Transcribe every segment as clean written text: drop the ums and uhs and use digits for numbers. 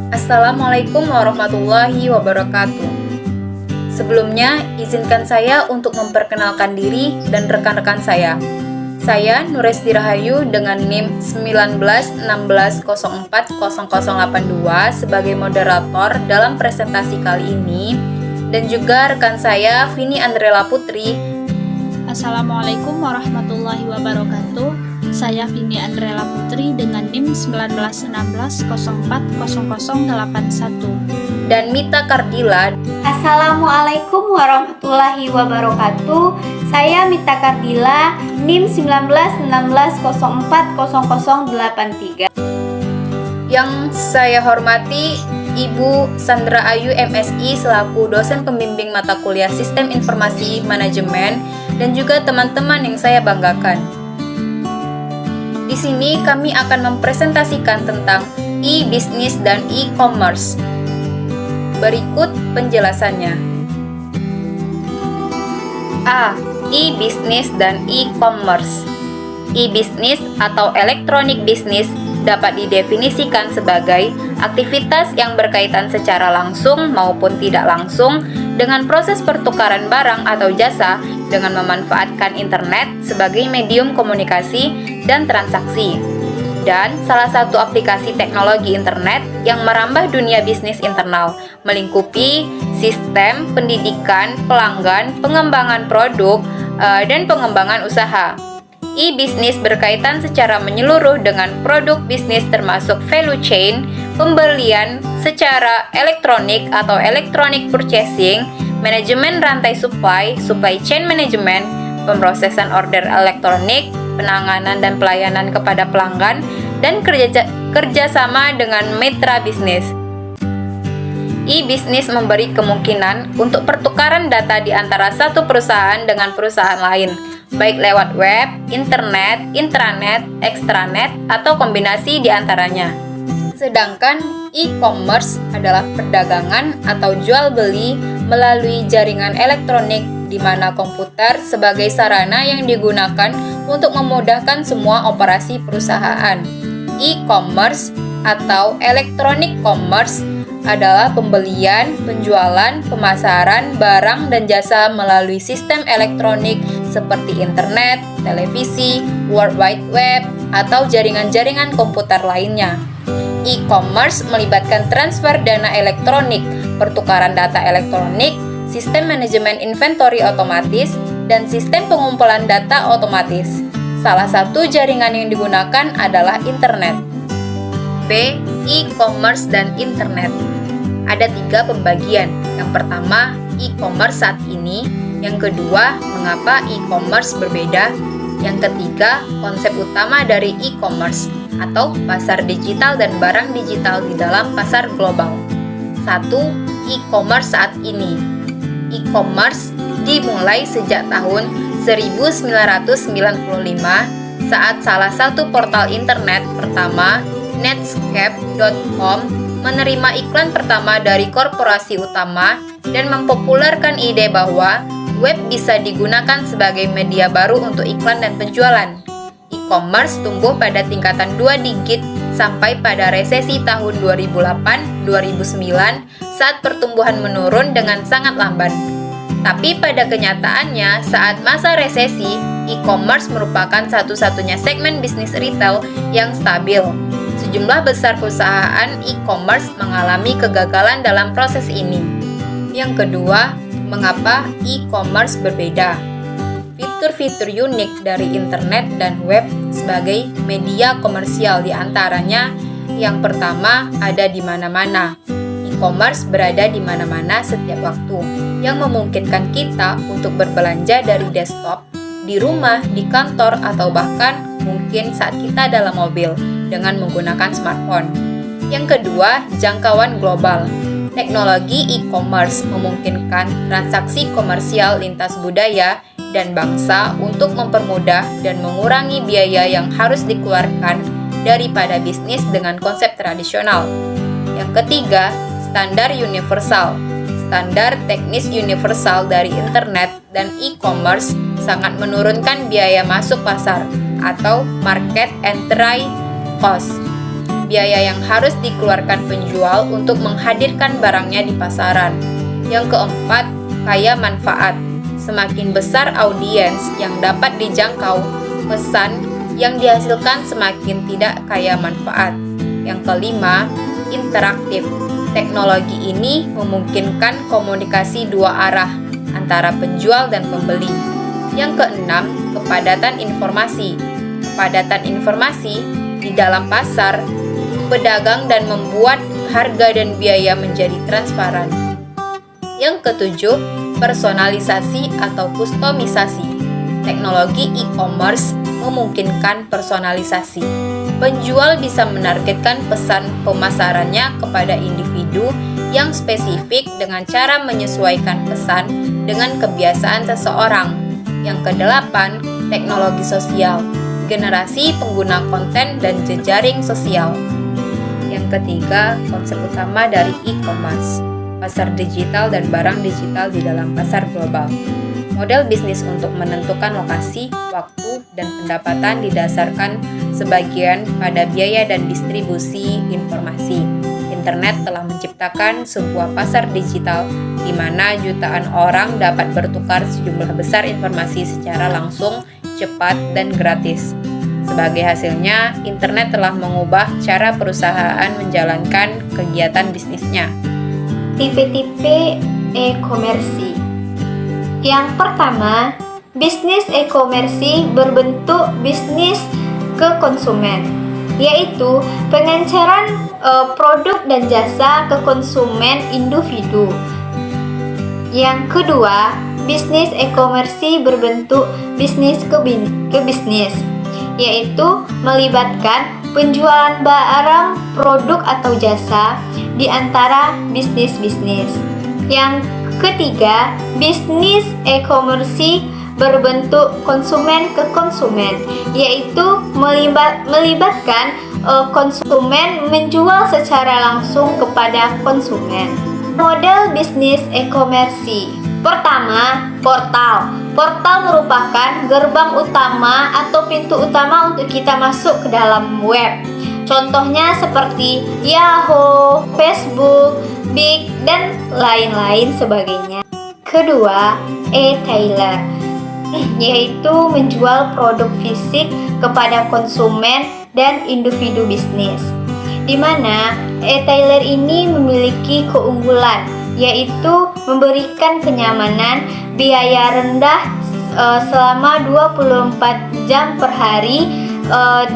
Assalamualaikum warahmatullahi wabarakatuh. Sebelumnya, izinkan saya untuk memperkenalkan diri dan rekan-rekan saya. Saya Nuresti Rahayu dengan NIM 1916040082 sebagai moderator dalam presentasi kali ini, dan juga rekan saya Vini Andrela Putri. Assalamualaikum warahmatullahi wabarakatuh. Saya Vini Andrela Putri dengan NIM 1916040081. Dan Mita Kardila. Assalamualaikum warahmatullahi wabarakatuh. Saya Mita Kardila, NIM 1916040083. Yang saya hormati Ibu Sandra Ayu MSI selaku dosen pembimbing mata kuliah Sistem Informasi Manajemen, dan juga teman-teman yang saya banggakan. Di sini kami akan mempresentasikan tentang e-bisnis dan e-commerce. Berikut penjelasannya. A. E-bisnis dan e-commerce. E-bisnis atau electronic business dapat didefinisikan sebagai aktivitas yang berkaitan secara langsung maupun tidak langsung dengan proses pertukaran barang atau jasa dengan memanfaatkan internet sebagai medium komunikasi dan transaksi. Dan salah satu aplikasi teknologi internet yang merambah dunia bisnis internal, melingkupi sistem, pendidikan, pelanggan, pengembangan produk, dan pengembangan usaha. E-bisnis berkaitan secara menyeluruh dengan produk bisnis termasuk value chain, pembelian secara elektronik atau electronic purchasing, manajemen rantai supply chain management, pemrosesan order elektronik, penanganan dan pelayanan kepada pelanggan, dan kerjasama dengan mitra bisnis. E-bisnis memberi kemungkinan untuk pertukaran data di antara satu perusahaan dengan perusahaan lain, baik lewat web, internet, intranet, extranet, atau kombinasi di antaranya. Sedangkan e-commerce adalah perdagangan atau jual beli melalui jaringan elektronik di mana komputer sebagai sarana yang digunakan untuk memudahkan semua operasi perusahaan. E-commerce atau electronic commerce adalah pembelian, penjualan, pemasaran barang dan jasa melalui sistem elektronik seperti internet, televisi, World Wide Web, atau jaringan-jaringan komputer lainnya. E-commerce melibatkan transfer dana elektronik, pertukaran data elektronik, sistem manajemen inventory otomatis, dan sistem pengumpulan data otomatis. Salah satu jaringan yang digunakan adalah internet. B. E-commerce dan internet. Ada 3 pembagian. Yang pertama, e-commerce saat ini. Yang kedua, mengapa e-commerce berbeda. Yang ketiga, konsep utama dari e-commerce atau pasar digital dan barang digital di dalam pasar global. 1. E-commerce saat ini. E-commerce dimulai sejak tahun 1995 saat salah satu portal internet pertama, Netscape.com, menerima iklan pertama dari korporasi utama dan mempopulerkan ide bahwa web bisa digunakan sebagai media baru untuk iklan dan penjualan. E-commerce tumbuh pada tingkatan 2 digit sampai pada resesi tahun 2008-2009 saat pertumbuhan menurun dengan sangat lamban. Tapi pada kenyataannya, saat masa resesi, e-commerce merupakan satu-satunya segmen bisnis retail yang stabil. Sejumlah besar perusahaan e-commerce mengalami kegagalan dalam proses ini. Yang kedua, mengapa e-commerce berbeda? Fitur-fitur unik dari internet dan web sebagai media komersial di antaranya, yang pertama ada di mana-mana. E-commerce berada di mana-mana setiap waktu, yang memungkinkan kita untuk berbelanja dari desktop, di rumah, di kantor, atau bahkan mungkin saat kita dalam mobil dengan menggunakan smartphone. Yang kedua, jangkauan global. Teknologi e-commerce memungkinkan transaksi komersial lintas budaya dan bangsa untuk mempermudah dan mengurangi biaya yang harus dikeluarkan daripada bisnis dengan konsep tradisional. Yang ketiga, standar universal. Standar teknis universal dari internet dan e-commerce sangat menurunkan biaya masuk pasar atau market entry cost. biaya yang harus dikeluarkan penjual untuk menghadirkan barangnya di pasaran. Yang keempat, kaya manfaat. Semakin besar audiens yang dapat dijangkau, pesan yang dihasilkan semakin tidak kaya manfaat. Yang kelima, interaktif. Teknologi ini memungkinkan komunikasi dua arah antara penjual dan pembeli. Yang keenam, kepadatan informasi. Kepadatan informasi di dalam pasar, pedagang dan membuat harga dan biaya menjadi transparan. Yang ketujuh, personalisasi atau kustomisasi. Teknologi e-commerce memungkinkan personalisasi. Penjual bisa menargetkan pesan pemasarannya kepada individu yang spesifik dengan cara menyesuaikan pesan dengan kebiasaan seseorang. Yang kedelapan, teknologi sosial. Generasi pengguna konten dan jejaring sosial. Yang ketiga, konsep utama dari e-commerce. Pasar digital dan barang digital di dalam pasar global. Model bisnis untuk menentukan lokasi, waktu, dan pendapatan didasarkan sebagian pada biaya dan distribusi informasi. Internet telah menciptakan sebuah pasar digital di mana jutaan orang dapat bertukar sejumlah besar informasi secara langsung, cepat, dan gratis. Sebagai hasilnya, internet telah mengubah cara perusahaan menjalankan kegiatan bisnisnya. Tipe-tipe e-komersi. Yang pertama, bisnis e-komersi berbentuk bisnis ke konsumen, yaitu pengenceran produk dan jasa ke konsumen individu. Yang kedua, bisnis e-komersi berbentuk bisnis ke bisnis, yaitu melibatkan penjualan barang, produk atau jasa di antara bisnis-bisnis. Yang ketiga, bisnis e-komersi berbentuk konsumen ke konsumen, yaitu melibatkan konsumen menjual secara langsung kepada konsumen. Model bisnis e-komersi. Pertama, portal. Portal merupakan gerbang utama atau pintu utama untuk kita masuk ke dalam web. Contohnya seperti Yahoo, Facebook, Bing, dan lain-lain sebagainya. Kedua, e-tailer, yaitu menjual produk fisik kepada konsumen dan individu bisnis, di mana e-tailer ini memiliki keunggulan, yaitu memberikan kenyamanan, biaya rendah selama 24 jam per hari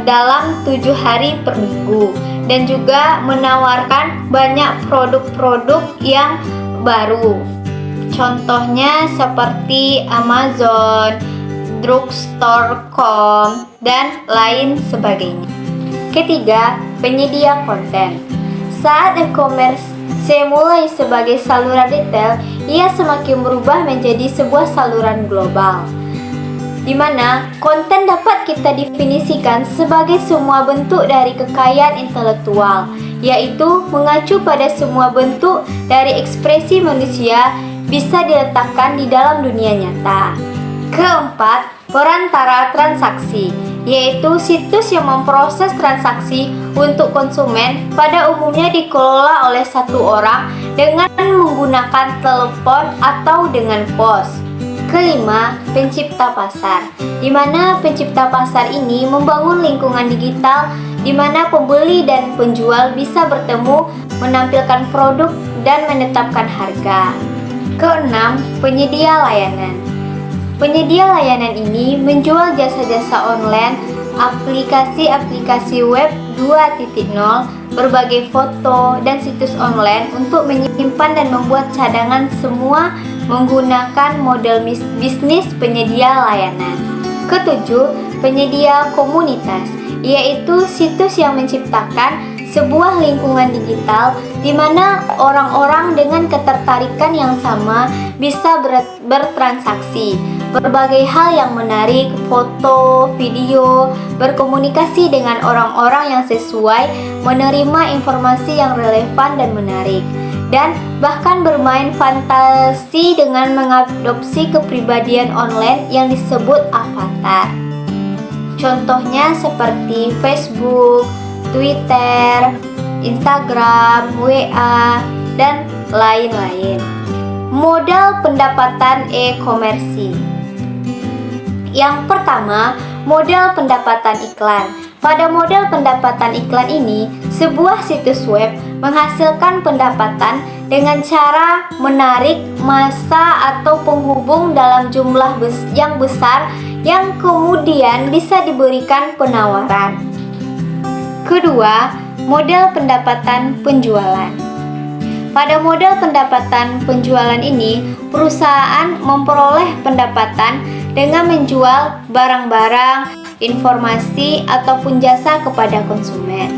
dalam 7 hari per minggu, dan juga menawarkan banyak produk-produk yang baru. Contohnya seperti Amazon, drugstore.com, dan lain sebagainya. Ketiga, penyedia konten. Saat e-commerce mulai sebagai saluran retail, ia semakin berubah menjadi sebuah saluran global, di mana konten dapat kita definisikan sebagai semua bentuk dari kekayaan intelektual, yaitu mengacu pada semua bentuk dari ekspresi manusia bisa diletakkan di dalam dunia nyata. Keempat, perantara transaksi, yaitu situs yang memproses transaksi untuk konsumen, pada umumnya dikelola oleh satu orang dengan menggunakan telepon atau dengan pos. Kelima, pencipta pasar, di mana pencipta pasar ini membangun lingkungan digital di mana pembeli dan penjual bisa bertemu, menampilkan produk, dan menetapkan harga. Keenam, penyedia layanan. Penyedia layanan ini menjual jasa-jasa online, aplikasi-aplikasi web 2.0, berbagai foto, dan situs online untuk menyimpan dan membuat cadangan, semua menggunakan model bisnis penyedia layanan. Ketujuh, penyedia komunitas, yaitu situs yang menciptakan sebuah lingkungan digital di mana orang-orang dengan ketertarikan yang sama bisa bertransaksi, berbagai hal yang menarik, foto, video, berkomunikasi dengan orang-orang yang sesuai, menerima informasi yang relevan dan menarik, dan bahkan bermain fantasi dengan mengadopsi kepribadian online yang disebut avatar. Contohnya seperti Facebook, Twitter, Instagram, WA, dan lain-lain. Modal pendapatan e-komersi. Yang pertama, modal pendapatan iklan. Pada modal pendapatan iklan ini, sebuah situs web menghasilkan pendapatan dengan cara menarik massa atau penghubung dalam jumlah yang besar yang kemudian bisa diberikan penawaran. Kedua, modal pendapatan penjualan. Pada modal pendapatan penjualan ini, perusahaan memperoleh pendapatan dengan menjual barang-barang, informasi, ataupun jasa kepada konsumen.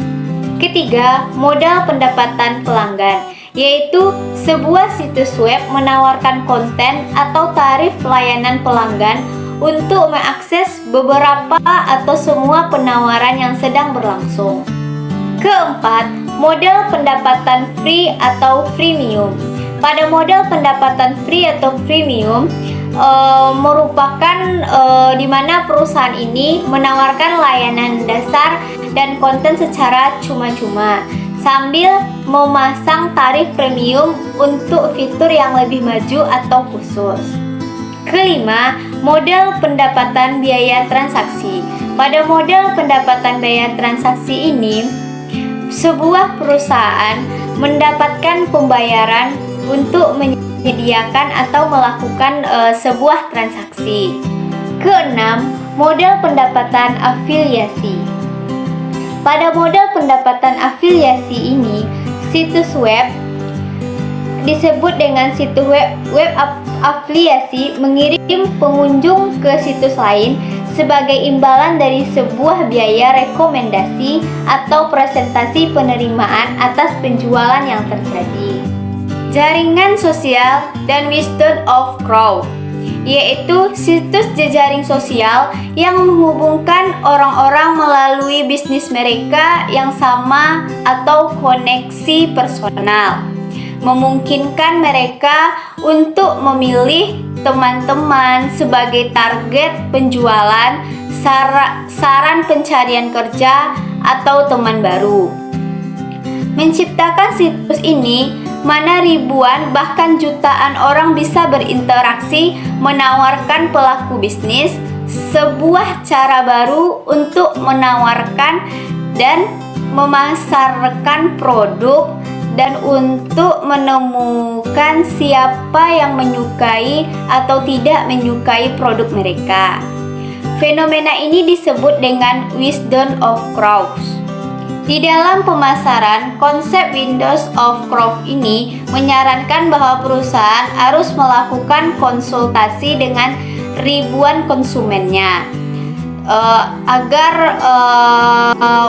Ketiga, modal pendapatan pelanggan, yaitu sebuah situs web menawarkan konten atau tarif layanan pelanggan untuk mengakses beberapa atau semua penawaran yang sedang berlangsung. Keempat, modal pendapatan free atau freemium. Pada modal pendapatan free atau freemium merupakan di mana perusahaan ini menawarkan layanan dasar dan konten secara cuma-cuma sambil memasang tarif premium untuk fitur yang lebih maju atau khusus. Kelima, modal pendapatan biaya transaksi. Pada modal pendapatan biaya transaksi ini, sebuah perusahaan mendapatkan pembayaran untuk menyediakan atau melakukan sebuah transaksi. Keenam, modal pendapatan afiliasi. Pada modal pendapatan afiliasi ini, situs web disebut dengan situs web afiliasi mengirim pengunjung ke situs lain sebagai imbalan dari sebuah biaya rekomendasi atau presentasi penerimaan atas penjualan yang terjadi. Jaringan sosial dan wisdom of crowd, yaitu situs jejaring sosial yang menghubungkan orang-orang melalui bisnis mereka yang sama atau koneksi personal, memungkinkan mereka untuk memilih teman-teman sebagai target penjualan, saran pencarian kerja, atau teman baru. Menciptakan situs ini mana ribuan bahkan jutaan orang bisa berinteraksi, menawarkan pelaku bisnis sebuah cara baru untuk menawarkan dan memasarkan produk dan untuk menemukan siapa yang menyukai atau tidak menyukai produk mereka. Fenomena ini disebut dengan wisdom of crowds. Di dalam pemasaran, konsep Windows of Crowd ini menyarankan bahwa perusahaan harus melakukan konsultasi dengan ribuan konsumennya agar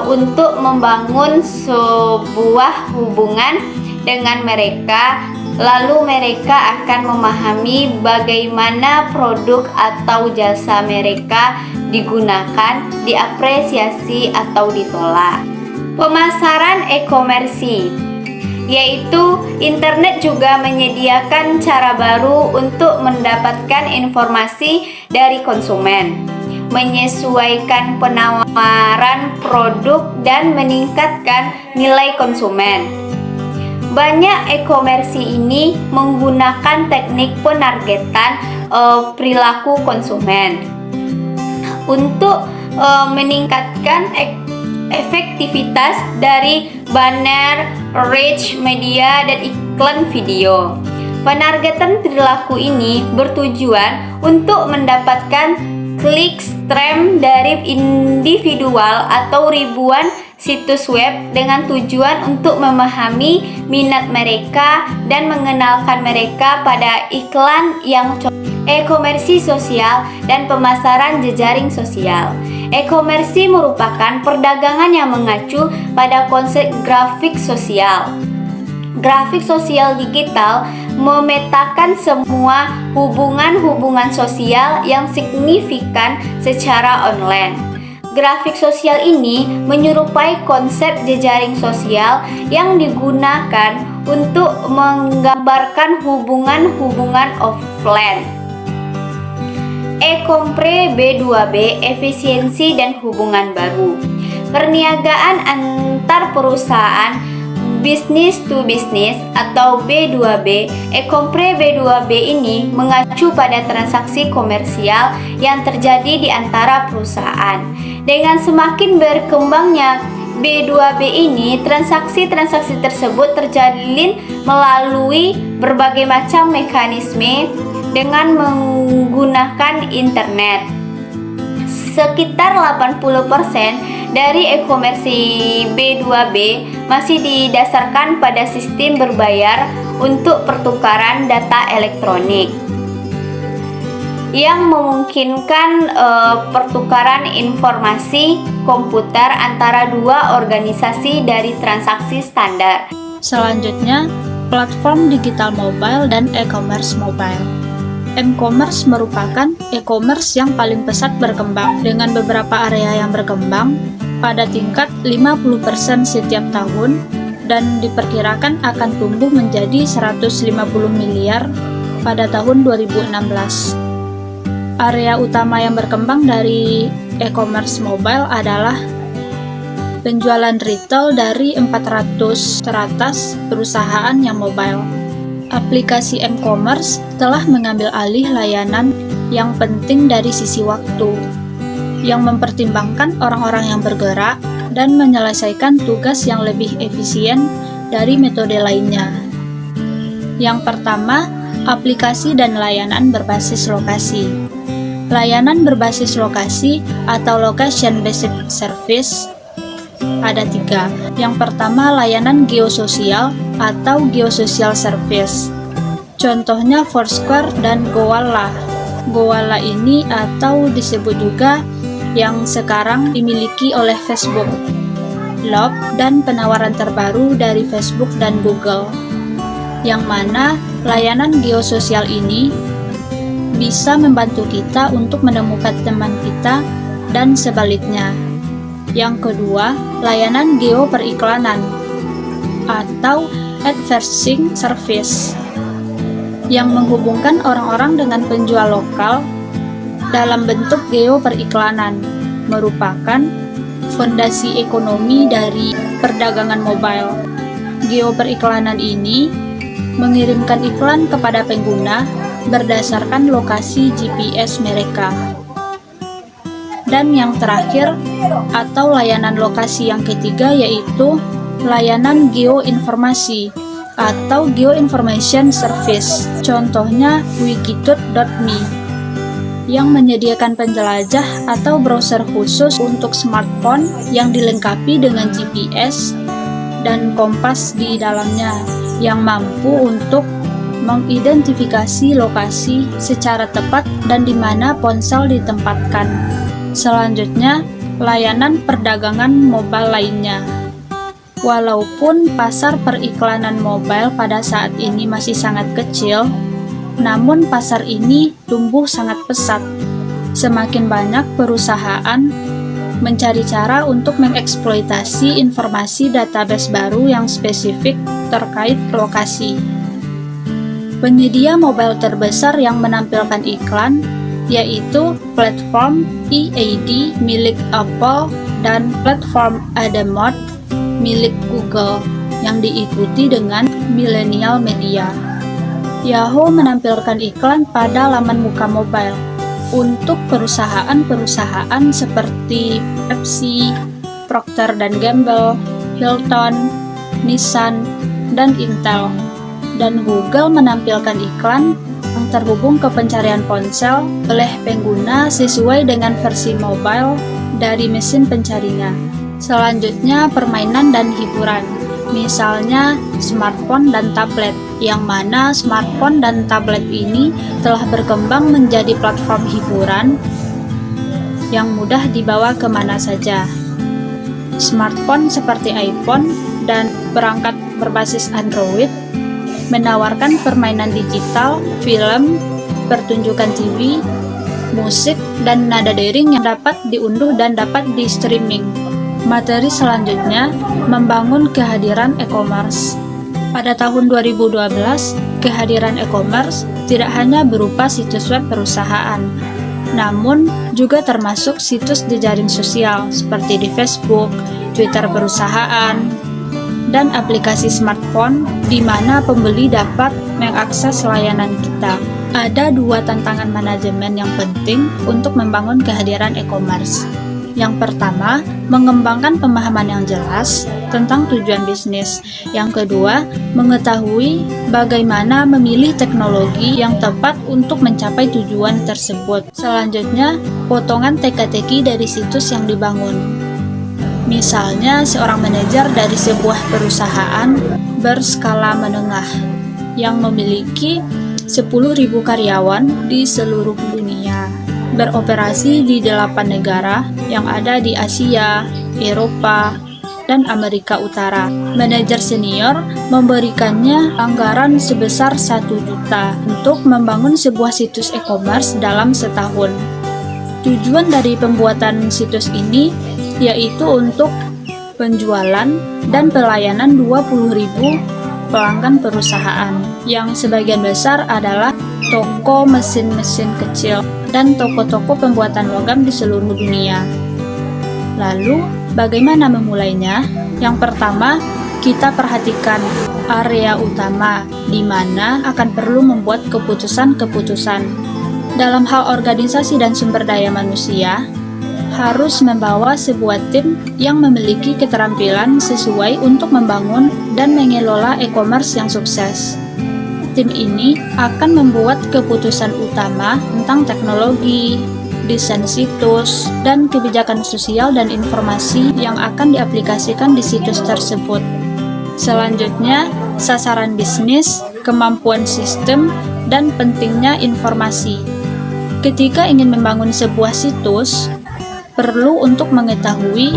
untuk membangun sebuah hubungan dengan mereka, lalu mereka akan memahami bagaimana produk atau jasa mereka digunakan, diapresiasi atau ditolak. Pemasaran e-komersi, yaitu internet juga menyediakan cara baru untuk mendapatkan informasi dari konsumen, menyesuaikan penawaran produk dan meningkatkan nilai konsumen. Banyak e-komersi ini menggunakan teknik penargetan perilaku konsumen untuk meningkatkan efektivitas dari banner, reach media, dan iklan video. Penargetan perilaku ini bertujuan untuk mendapatkan klik stream dari individual atau ribuan situs web dengan tujuan untuk memahami minat mereka dan mengenalkan mereka pada iklan yang cocok. E-komersi sosial dan pemasaran jejaring sosial. E-komersi merupakan perdagangan yang mengacu pada konsep grafik sosial. Grafik sosial digital memetakan semua hubungan-hubungan sosial yang signifikan secara online. Grafik sosial ini menyerupai konsep jejaring sosial yang digunakan untuk menggambarkan hubungan-hubungan offline. E-Compre B2B, efisiensi dan hubungan baru. perniagaan antar perusahaan bisnis to bisnis atau B2B. E-Compre B2B ini mengacu pada transaksi komersial yang terjadi di antara perusahaan. Dengan semakin berkembangnya B2B ini, transaksi-transaksi tersebut terjalin melalui berbagai macam mekanisme dengan menggunakan internet. Sekitar 80% dari e-commerce B2B masih didasarkan pada sistem berbayar untuk pertukaran data elektronik yang memungkinkan pertukaran informasi komputer antara dua organisasi dari transaksi standar. Selanjutnya, platform digital mobile dan e-commerce mobile. M-commerce merupakan e-commerce yang paling pesat berkembang dengan beberapa area yang berkembang pada tingkat 50% setiap tahun dan diperkirakan akan tumbuh menjadi 150 miliar pada tahun 2016. Area utama yang berkembang dari e-commerce mobile adalah penjualan retail dari 400 teratas perusahaan yang mobile. Aplikasi m-commerce telah mengambil alih layanan yang penting dari sisi waktu, yang mempertimbangkan orang-orang yang bergerak dan menyelesaikan tugas yang lebih efisien dari metode lainnya. Yang pertama, aplikasi dan layanan berbasis lokasi. Layanan berbasis lokasi atau location-based service ada 3. Yang pertama, layanan geososial atau geosocial service. Contohnya Foursquare dan Gowalla. Gowalla ini atau disebut juga yang sekarang dimiliki oleh Facebook, Loop, dan penawaran terbaru dari Facebook dan Google, yang mana layanan geososial ini bisa membantu kita untuk menemukan teman kita dan sebaliknya. Yang kedua, layanan geoperiklanan atau advertising service yang menghubungkan orang-orang dengan penjual lokal dalam bentuk geoperiklanan, merupakan fondasi ekonomi dari perdagangan mobile. Geoperiklanan ini mengirimkan iklan kepada pengguna berdasarkan lokasi GPS mereka. Dan yang terakhir atau layanan lokasi yang ketiga yaitu layanan geoinformasi atau geoinformation service. Contohnya wikitut.me yang menyediakan penjelajah atau browser khusus untuk smartphone yang dilengkapi dengan GPS dan kompas di dalamnya yang mampu untuk mengidentifikasi lokasi secara tepat dan di mana ponsel ditempatkan. Selanjutnya, layanan perdagangan mobile lainnya. Walaupun pasar periklanan mobile pada saat ini masih sangat kecil, namun pasar ini tumbuh sangat pesat. Semakin banyak perusahaan mencari cara untuk mengeksploitasi informasi database baru yang spesifik terkait lokasi. Penyedia mobile terbesar yang menampilkan iklan yaitu platform EAD milik Apple dan platform Adamot milik Google yang diikuti dengan Millennial Media. Yahoo menampilkan iklan pada laman muka mobile untuk perusahaan-perusahaan seperti Pepsi, Procter & Gamble, Hilton, Nissan, dan Intel. Dan Google menampilkan iklan yang terhubung ke pencarian ponsel oleh pengguna sesuai dengan versi mobile dari mesin pencarinya. Selanjutnya, permainan dan hiburan, misalnya smartphone dan tablet, yang mana smartphone dan tablet ini telah berkembang menjadi platform hiburan yang mudah dibawa kemana saja. Smartphone seperti iPhone dan perangkat berbasis Android menawarkan permainan digital, film, pertunjukan TV, musik, dan nada dering yang dapat diunduh dan dapat di-streaming. Materi selanjutnya, membangun kehadiran e-commerce. Pada tahun 2012, kehadiran e-commerce tidak hanya berupa situs web perusahaan, namun juga termasuk situs di jaring sosial seperti di Facebook, Twitter perusahaan, dan aplikasi smartphone di mana pembeli dapat mengakses layanan kita. Ada dua tantangan manajemen yang penting untuk membangun kehadiran e-commerce. Yang pertama, mengembangkan pemahaman yang jelas tentang tujuan bisnis. Yang kedua, mengetahui bagaimana memilih teknologi yang tepat untuk mencapai tujuan tersebut. Selanjutnya, potongan teka-teki dari situs yang dibangun. Misalnya, seorang manajer dari sebuah perusahaan berskala menengah yang memiliki 10.000 karyawan di seluruh dunia, beroperasi di 8 negara yang ada di Asia, Eropa, dan Amerika Utara. Manajer senior memberikannya anggaran sebesar 1 juta untuk membangun sebuah situs e-commerce dalam setahun. Tujuan dari pembuatan situs ini yaitu untuk penjualan dan pelayanan 20.000 pelanggan perusahaan, yang sebagian besar adalah toko mesin-mesin kecil dan toko-toko pembuatan logam di seluruh dunia. Lalu, bagaimana memulainya? Yang pertama, kita perhatikan area utama di mana akan perlu membuat keputusan-keputusan. Dalam hal organisasi dan sumber daya manusia, harus membawa sebuah tim yang memiliki keterampilan sesuai untuk membangun dan mengelola e-commerce yang sukses. Tim ini akan membuat keputusan utama tentang teknologi, desain situs, dan kebijakan sosial dan informasi yang akan diaplikasikan di situs tersebut. Selanjutnya, sasaran bisnis, kemampuan sistem, dan pentingnya informasi. Ketika ingin membangun sebuah situs, perlu untuk mengetahui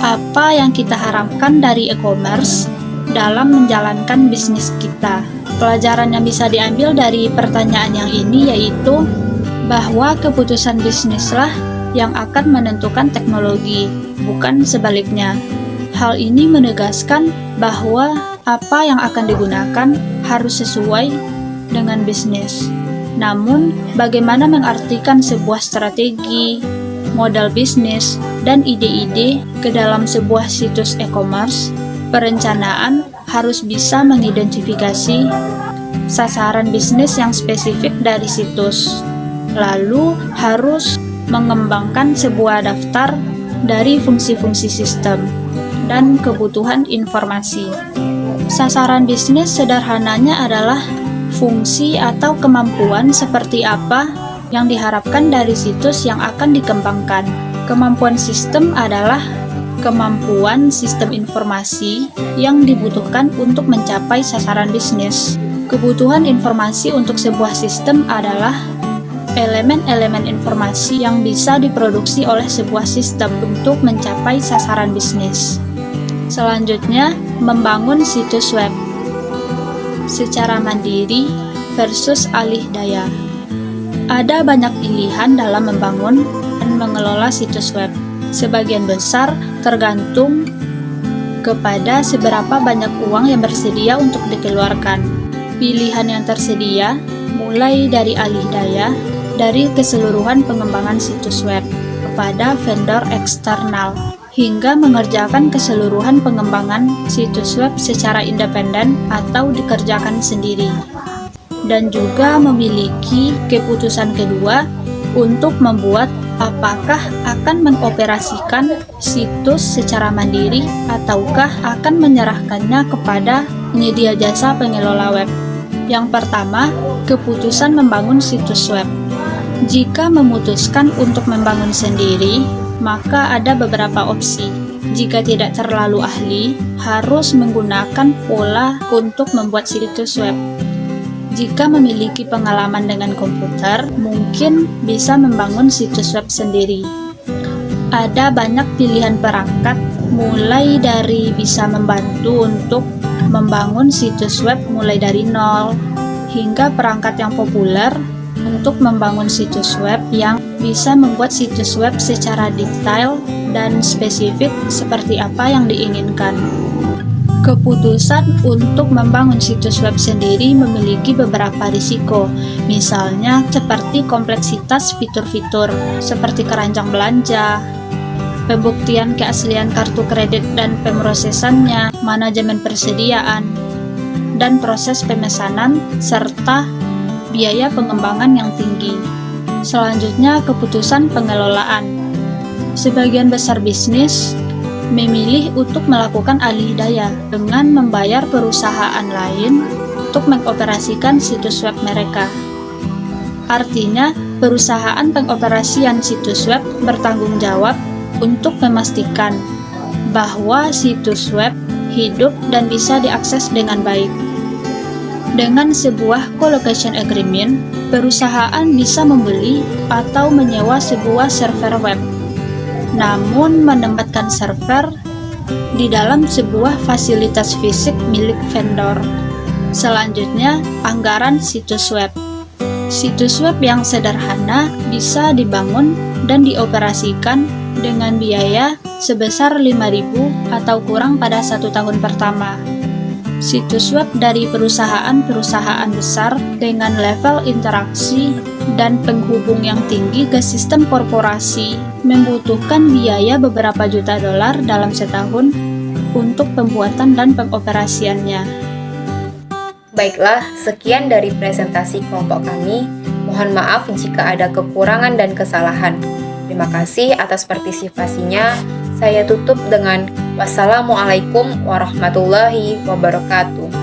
apa yang kita harapkan dari e-commerce dalam menjalankan bisnis kita. Pelajaran yang bisa diambil dari pertanyaan yang ini yaitu bahwa keputusan bisnislah yang akan menentukan teknologi, bukan sebaliknya. Hal ini menegaskan bahwa apa yang akan digunakan harus sesuai dengan bisnis. Namun, bagaimana mengartikan sebuah strategi, modal bisnis, dan ide-ide ke dalam sebuah situs e-commerce? Perencanaan harus bisa mengidentifikasi sasaran bisnis yang spesifik dari situs, lalu harus mengembangkan sebuah daftar dari fungsi-fungsi sistem dan kebutuhan informasi. Sasaran bisnis sederhananya adalah fungsi atau kemampuan seperti apa yang diharapkan dari situs yang akan dikembangkan. Kemampuan sistem adalah kemampuan sistem informasi yang dibutuhkan untuk mencapai sasaran bisnis. Kebutuhan informasi untuk sebuah sistem adalah elemen-elemen informasi yang bisa diproduksi oleh sebuah sistem untuk mencapai sasaran bisnis. Selanjutnya, membangun situs web secara mandiri versus alih daya. Ada banyak pilihan dalam membangun dan mengelola situs web. Sebagian besar tergantung kepada seberapa banyak uang yang bersedia untuk dikeluarkan. Pilihan yang tersedia mulai dari alih daya, dari keseluruhan pengembangan situs web kepada vendor eksternal, hingga mengerjakan keseluruhan pengembangan situs web secara independen atau dikerjakan sendiri. Dan juga memiliki keputusan kedua untuk membuat apakah akan mengoperasikan situs secara mandiri ataukah akan menyerahkannya kepada penyedia jasa pengelola web. Yang pertama, keputusan membangun situs web. Jika memutuskan untuk membangun sendiri, maka ada beberapa opsi. Jika tidak terlalu ahli, harus menggunakan pola untuk membuat situs web. Jika memiliki pengalaman dengan komputer, mungkin bisa membangun situs web sendiri. Ada banyak pilihan perangkat, mulai dari bisa membantu untuk membangun situs web mulai dari nol, hingga perangkat yang populer untuk membangun situs web yang bisa membuat situs web secara detail dan spesifik seperti apa yang diinginkan. Keputusan untuk membangun situs web sendiri memiliki beberapa risiko, misalnya seperti kompleksitas fitur-fitur seperti keranjang belanja, pembuktian keaslian kartu kredit dan pemrosesannya, manajemen persediaan, dan proses pemesanan, serta biaya pengembangan yang tinggi. Selanjutnya, keputusan pengelolaan. Sebagian besar bisnis memilih untuk melakukan alih daya dengan membayar perusahaan lain untuk mengoperasikan situs web mereka. Artinya, perusahaan pengoperasian situs web bertanggung jawab untuk memastikan bahwa situs web hidup dan bisa diakses dengan baik. Dengan sebuah co-location agreement, perusahaan bisa membeli atau menyewa sebuah server web, namun menempatkan server di dalam sebuah fasilitas fisik milik vendor. Selanjutnya, anggaran situs web. Situs web yang sederhana bisa dibangun dan dioperasikan dengan biaya sebesar 5.000 atau kurang pada 1 tahun pertama. Situs web dari perusahaan-perusahaan besar dengan level interaksi dan penghubung yang tinggi ke sistem korporasi membutuhkan biaya beberapa juta dolar dalam setahun untuk pembuatan dan pengoperasiannya. Baiklah, sekian dari presentasi kelompok kami. Mohon maaf jika ada kekurangan dan kesalahan. Terima kasih atas partisipasinya. Saya tutup dengan wassalamualaikum warahmatullahi wabarakatuh.